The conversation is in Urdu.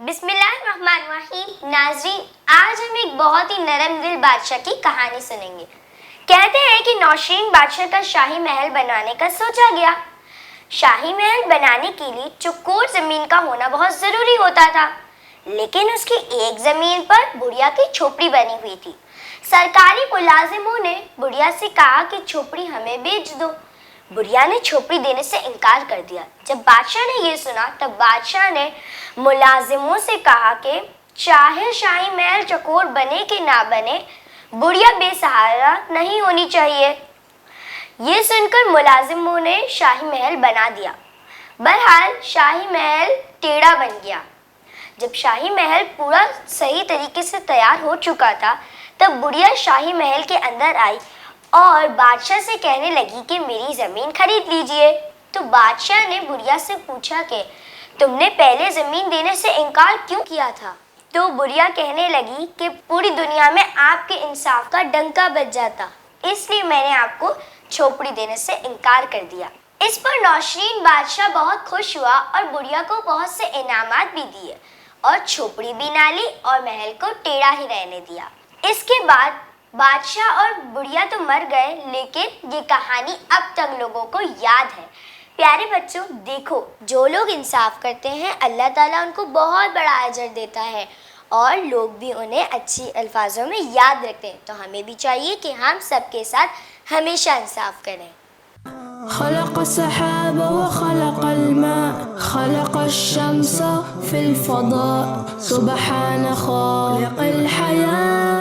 بسم اللہ الرحمن الرحیم. ناظرین، آج ہم ایک بہت ہی نرم دل بادشاہ کی کہانی سنیں گے. کہتے ہیں کہ نوشین بادشاہ کا شاہی محل بنانے کا سوچا گیا. شاہی محل بنانے کے لیے چکور زمین کا ہونا بہت ضروری ہوتا تھا، لیکن اس کی ایک زمین پر بڑھیا کی جھوپڑی بنی ہوئی تھی. سرکاری ملازموں نے بڑھیا سے کہا کہ جھوپڑی ہمیں بیچ دو. بڑھیا نے جھوپڑی دینے سے انکار کر دیا. جب بادشاہ نے یہ سنا تب بادشاہ نے ملازموں سے کہا کہ چاہے شاہی محل چکور بنے کہ نہ بنے، بڑھیا بے سہارا نہیں ہونی چاہیے. یہ سن کر ملازموں نے شاہی محل بنا دیا. بہرحال شاہی محل ٹیڑھا بن گیا. جب شاہی محل پورا صحیح طریقے سے تیار ہو چکا تھا تب بڑھیا شاہی محل کے اندر آئی اور بادشاہ سے کہنے لگی کہ میری زمین خرید لیجئے. تو بادشاہ نے بڑھیا سے پوچھا کہ تم نے پہلے زمین دینے سے انکار کیوں کیا تھا؟ تو بڑھیا کہنے لگی کہ پوری دنیا میں آپ کے انصاف کا ڈنکا بج جاتا، اس لیے میں نے آپ کو جھوپڑی دینے سے انکار کر دیا. اس پر نوشین بادشاہ بہت خوش ہوا اور بڑھیا کو بہت سے انعامات بھی دیے اور جھوپڑی بھی نہ لی اور محل کو ٹیڑھا ہی رہنے دیا. اس کے بعد بادشاہ اور بڑھیا تو مر گئے، لیکن یہ کہانی اب تک لوگوں کو یاد ہے. پیارے بچوں، دیکھو، جو لوگ انصاف کرتے ہیں اللہ تعالیٰ ان کو بہت بڑا اجر دیتا ہے اور لوگ بھی انہیں اچھی الفاظوں میں یاد رکھتے ہیں. تو ہمیں بھی چاہیے کہ ہم سب کے ساتھ ہمیشہ انصاف کریں. خلق السحاب وخلق الماء خلق الشمس في الفضاء سبحان خالق الحياة